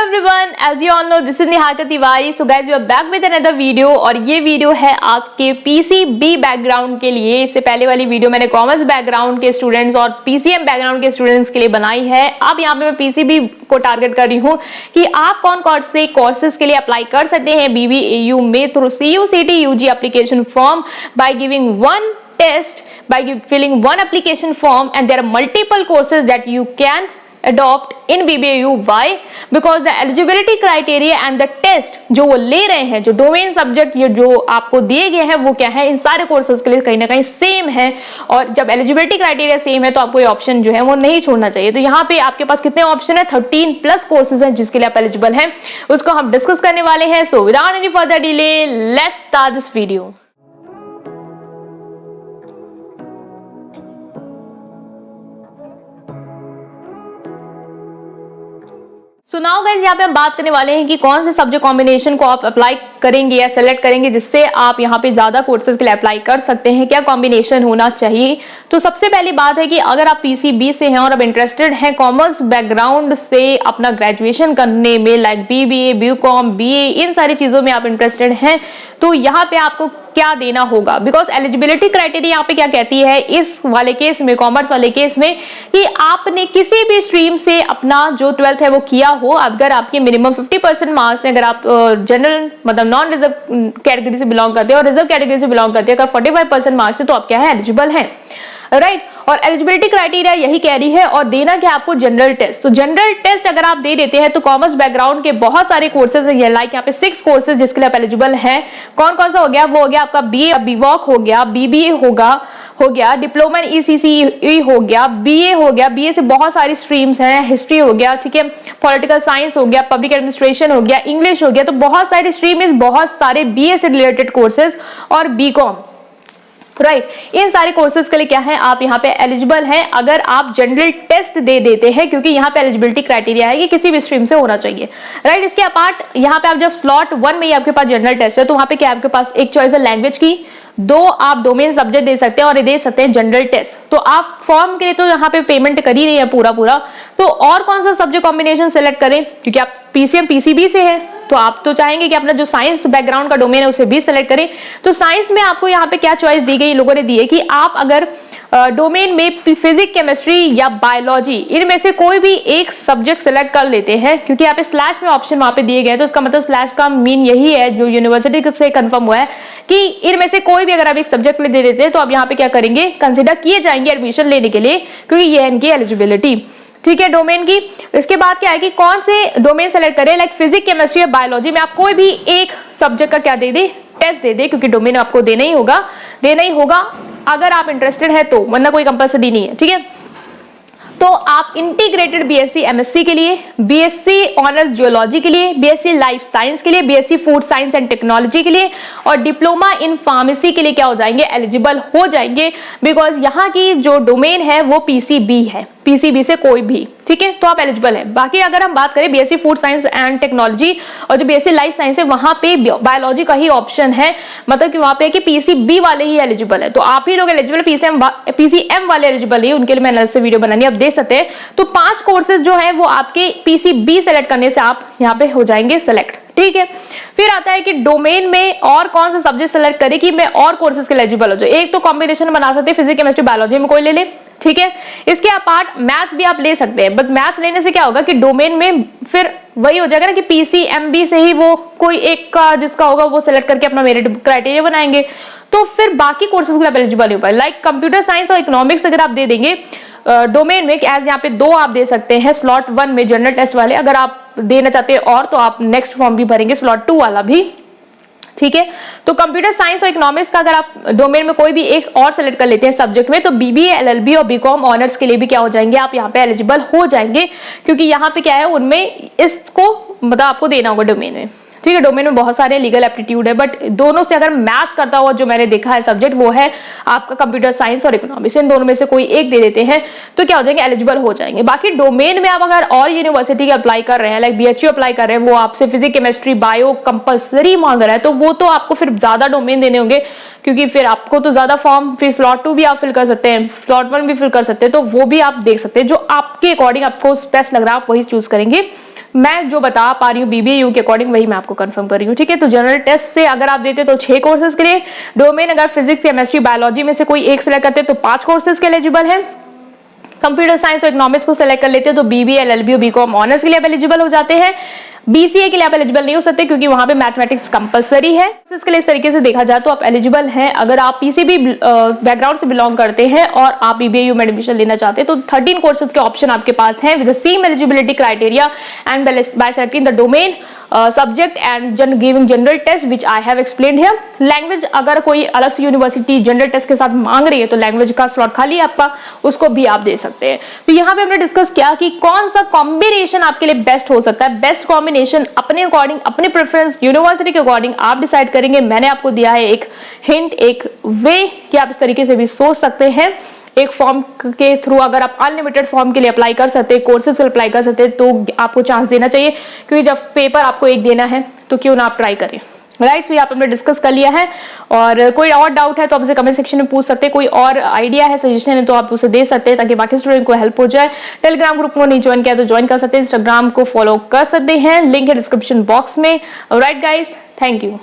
everyone, as you all know, this is Niharika Tiwari. So guys, we are back with another video और ये video है आपके PCB background के लिए। इससे पहले वाली वीडियो मैंने कॉमर्स बैकग्राउंड के स्टूडेंट्स और PCM बैकग्राउंड के स्टूडेंट्स के लिए बनाई है। अब यहाँ पे मैं PCB को टारगेट कर रही हूँ कि आप कौन कौन से कोर्सेज के लिए अप्लाई कर सकते हैं BBAU में through CUCT UG application form by giving one test, by filling one application form, and there are multiple courses that you can adopt in BBAU. Why? Because the eligibility criteria and the test जो वो ले रहे हैं, जो domain subject ये जो आपको दिए गए हैं वो क्या है, इन सारे कोर्सेज के लिए कहीं ना कहीं सेम है। और जब एलिजिबिलिटी क्राइटेरिया सेम है तो आपको ये ऑप्शन जो है वो नहीं छोड़ना चाहिए। तो यहाँ पे आपके पास कितने ऑप्शन है, 13+ कोर्सेज हैं जिसके लिए आप एलिजिबल हैं, उसको हम डिस्कस करने वाले हैं। So without any further delay let's start this video. So now guys, यहाँ पे हम बात करने वाले हैं कि कौन से सब्जेक्ट कॉम्बिनेशन को आप अप्लाई करेंगे या सेलेक्ट करेंगे जिससे आप यहाँ पे ज्यादा कोर्सेज के लिए अप्लाई कर सकते हैं, क्या कॉम्बिनेशन होना चाहिए। तो सबसे पहली बात है कि अगर आप PCB से हैं और आप इंटरेस्टेड हैं कॉमर्स बैकग्राउंड से अपना ग्रेजुएशन करने में, लाइक BBA, BCom, BA, इन सारी चीजों में आप इंटरेस्टेड हैं, तो यहाँ पे आपको क्या देना होगा। बिकॉज एलिजिबिलिटी क्राइटेरिया यहाँ पे क्या कहती है इस वाले केस में, कॉमर्स वाले केस में, कि आपने किसी भी स्ट्रीम से अपना जो 12th है वो किया हो। अगर आपके मिनिमम 50% मार्क्स हैं, अगर आप जनरल मतलब नॉन रिजर्व कैटेगरी से बिलोंग करते हैं और रिजर्व कैटेगरी से बिलोंग करते हैं, अगर 45% मार्क्स है तो आप क्या है, एलिजिबल हैं, राइट। और एलिजिबिलिटी क्राइटेरिया यही कह रही है। और देना क्या आपको, जनरल टेस्ट। तो जनरल टेस्ट अगर आप दे देते हैं तो कॉमर्स बैकग्राउंड के बहुत सारे कोर्सेज हैं, लाइक यहाँ पे 6 कोर्सेज जिसके लिए आप एलिजिबल हैं। कौन कौन सा हो गया, वो हो गया आपका BA BVOC हो गया, BBA हो गया, डिप्लोमा इन ECCE हो गया, BA हो गया, BA से बहुत सारी स्ट्रीम्स हैं, हिस्ट्री हो गया, ठीक है, पॉलिटिकल साइंस हो गया, पब्लिक एडमिनिस्ट्रेशन हो गया, इंग्लिश हो गया। तो बहुत सारी स्ट्रीम, बहुत सारे BA से रिलेटेड कोर्सेज और BCom, राइट। इन सारे कोर्सेज के लिए क्या है, आप यहाँ पे एलिजिबल हैं अगर आप जनरल टेस्ट दे देते हैं, क्योंकि यहाँ पे एलिजिबिलिटी क्राइटेरिया है कि किसी भी स्ट्रीम से होना चाहिए, राइट। इसके अपार्ट यहाँ पे आप जब स्लॉट 1 में ही आपके पास जनरल टेस्ट है तो वहां पे क्या आपके पास एक चॉइस है लैंग्वेज की, 2 आप डोमेन सब्जेक्ट दे सकते हैं और ये दे सकते हैं जनरल टेस्ट। तो आप फॉर्म के लिए तो यहाँ पे पेमेंट कर ही रही है पूरा, तो और कौन सा सब्जेक्ट कॉम्बिनेशन सेलेक्ट करें, क्योंकि आप PCM PCB से है तो आप तो चाहेंगे कि अपना जो साइंस बैकग्राउंड का डोमेन है उसे भी सेलेक्ट करें। तो साइंस में आपको यहाँ पे क्या चॉइस दी गई, लोगों ने दी है कि आप अगर डोमेन में फिजिक्स, केमिस्ट्री या बायोलॉजी, इनमें से कोई भी एक सब्जेक्ट सेलेक्ट कर लेते हैं, क्योंकि यहाँ पे स्लैश में ऑप्शन वहां पे दिए गए, तो इसका मतलब स्लैश का मीन यही है जो यूनिवर्सिटी से कंफर्म हुआ है कि इनमें से कोई भी अगर आप एक सब्जेक्ट दे देते हैं तो आप यहाँ पे क्या करेंगे, कंसिडर किए जाएंगे एडमिशन लेने के लिए, क्योंकि ये है इनकी एलिजिबिलिटी, ठीक है, डोमेन की। इसके बाद क्या है कि कौन से डोमेन सेलेक्ट करें, लाइक फिजिक्स, केमिस्ट्री या बायोलॉजी में आप कोई भी एक सब्जेक्ट का क्या दे दे, टेस्ट दे दे, क्योंकि डोमेन आपको देना ही होगा अगर आप इंटरेस्टेड है तो, वरना कोई कंपल्सरी नहीं है, ठीक है। तो आप इंटीग्रेटेड BSc MSc के लिए, BSc ऑनर्स जियोलॉजी के लिए, BSc लाइफ साइंस के लिए, BSc food science and technology के लिए और डिप्लोमा इन फार्मेसी के लिए क्या हो जाएंगे, एलिजिबल हो जाएंगे। बिकॉज यहाँ की जो डोमेन है वो PCB है, PCB से कोई भी, ठीक है, तो आप एलिजिबल हैं। बाकी अगर हम बात करें BSc food science and technology और जो BSc लाइफ साइंस है वहां पे बायोलॉजी का ही ऑप्शन है, मतलब कि वहां पे कि PCB वाले ही एलिजिबल है। तो आप ही लोग एलिजिबल, PCM वाले एलिजिबल है, उनके लिए मैंने अलग से वीडियो बनानी आप देख सकते हैं। तो 5 कोर्सेज जो है वो आपके PCB सेलेक्ट करने से आप यहाँ पे हो जाएंगे सेलेक्ट, ठीक है। फिर आता है कि डोमेन में और कौन सा सब्जेक्ट सेलेक्ट करे कि मैं और कोर्सेज के लिए एलिजिबल हो जाए। एक तो कॉम्बिनेशन बना सकते हैं फिजिक्स, केमिस्ट्री, बायोलॉजी में कोई ले ले, ठीक है। इसके अपार्ट मैथ्स भी आप ले सकते हैं, बट मैथ्स लेने से क्या होगा कि डोमेन में फिर वही हो जाएगा ना कि PCMB से ही वो कोई एक का जिसका होगा वो सिलेक्ट करके अपना मेरिट क्राइटेरिया बनाएंगे, तो फिर बाकी कोर्सेज के लिए एलिजिबल नहीं हो पाए। लाइक कंप्यूटर साइंस और इकोनॉमिक्स अगर आप दे देंगे डोमेन में, एज यहाँ पे 2 आप दे सकते हैं स्लॉट 1 में जनरल टेस्ट वाले, अगर आप देना चाहते हैं और तो आप नेक्स्ट फॉर्म भी भरेंगे स्लॉट 2 वाला भी, ठीक है। तो कंप्यूटर साइंस और इकोनॉमिक्स का अगर आप डोमेन में कोई भी एक और सेलेक्ट कर लेते हैं सब्जेक्ट में, तो BBA LLB और BCom ऑनर्स के लिए भी क्या हो जाएंगे, आप यहाँ पे एलिजिबल हो जाएंगे, क्योंकि यहाँ पे क्या है उनमें इसको मतलब आपको देना होगा डोमेन में, ठीक है। डोमेन में बहुत सारे लीगल एप्टीट्यूड है, बट दोनों से अगर मैच करता हुआ जो मैंने देखा है सब्जेक्ट वो है आपका कंप्यूटर साइंस और इकोनॉमिक्स, इन दोनों में से कोई एक दे देते हैं तो क्या हो जाएंगे, एलिजिबल हो जाएंगे। बाकी डोमेन में आप अगर और यूनिवर्सिटी के अप्लाई कर रहे हैं, लाइक BHU अप्लाई कर रहे हैं, वो आपसे फिजिक्स, केमिस्ट्री, बायो कंपल्सरी मांग रहा है, तो वो तो आपको फिर ज्यादा डोमेन देने होंगे, क्योंकि फिर आपको तो ज्यादा फॉर्म, फिर स्लॉट 2 भी आप फिल कर सकते हैं, स्लॉट 1 भी फिल कर सकते हैं, तो वो भी आप देख सकते हैं, जो आपके अकॉर्डिंग आपको बेस्ट लग रहा है आप वही चूज करेंगे। मैं जो बता पा रही हूँ BBAU के अकॉर्डिंग वही मैं आपको कंफर्म कर रही हूँ, ठीक है। तो जनरल टेस्ट से अगर आप देते तो 6 कोर्सेज के लिए, डोमेन अगर फिजिक्स, केमिस्ट्री, बायोलॉजी में से कोई एक सिलेक्ट करते तो 5 कोर्सेज के एलिजिबल है। कंप्यूटर साइंस और इकोनॉमिक्स को सिलेक्ट कर लेते हैं तो BBA, LLB और BCom ऑनर्स के लिए एलिजिबल हो जाते हैं। BCA के लिए आप एलिजिबल नहीं हो सकते क्योंकि वहां पे मैथमेटिक्स कंपलसरी है। इसके लिए इस तरीके से देखा जाए तो आप एलिजिबल हैं अगर आप PCB बैकग्राउंड से बिलोंग करते हैं और आप BBAU में एडमिशन लेना चाहते हैं तो 13 कोर्सेज के ऑप्शन आपके पास हैं with the same eligibility criteria and by selecting the domain subject and giving general test which I have explained here. Language अगर कोई अलग से यूनिवर्सिटी जनरल टेस्ट के साथ मांग रही है तो लैंग्वेज का स्लॉट खाली है आपका, उसको भी आप दे सकते हैं। तो यहाँ पे हमने डिस्कस किया कि कौन सा कॉम्बिनेशन आपके लिए बेस्ट हो सकता है। बेस्ट कॉम्बिनेशन अपने अकॉर्डिंग, अपने प्रेफरेंस, यूनिवर्सिटी के अकॉर्डिंग आप डिसाइड करेंगे। मैंने आपको दिया है एक हिंट, एक वे कि आप इस तरीके से भी सोच सकते हैं। एक फॉर्म के थ्रू अगर आप अनलिमिटेड फॉर्म के लिए अप्लाई कर सकते हैं, कोर्सेज के लिए अप्लाई कर सकते हैं तो आपको चांस देना चाहिए, क्योंकि जब पेपर आपको एक देना है तो क्यों ना आप ट्राई करें, राइट। तो यहाँ पे हमने डिस्कस कर लिया है और कोई और डाउट है तो आप उसे कमेंट सेक्शन में पूछ सकते हैं। कोई और आइडिया है, सजेशन है तो आप उसे दे सकते हैं ताकि बाकी स्टूडेंट को हेल्प हो जाए। टेलीग्राम ग्रुप को नहीं ज्वाइन किया तो ज्वाइन कर सकते हैं, इंस्टाग्राम को फॉलो कर सकते हैं, लिंक है डिस्क्रिप्शन बॉक्स में। Right guys, thank you.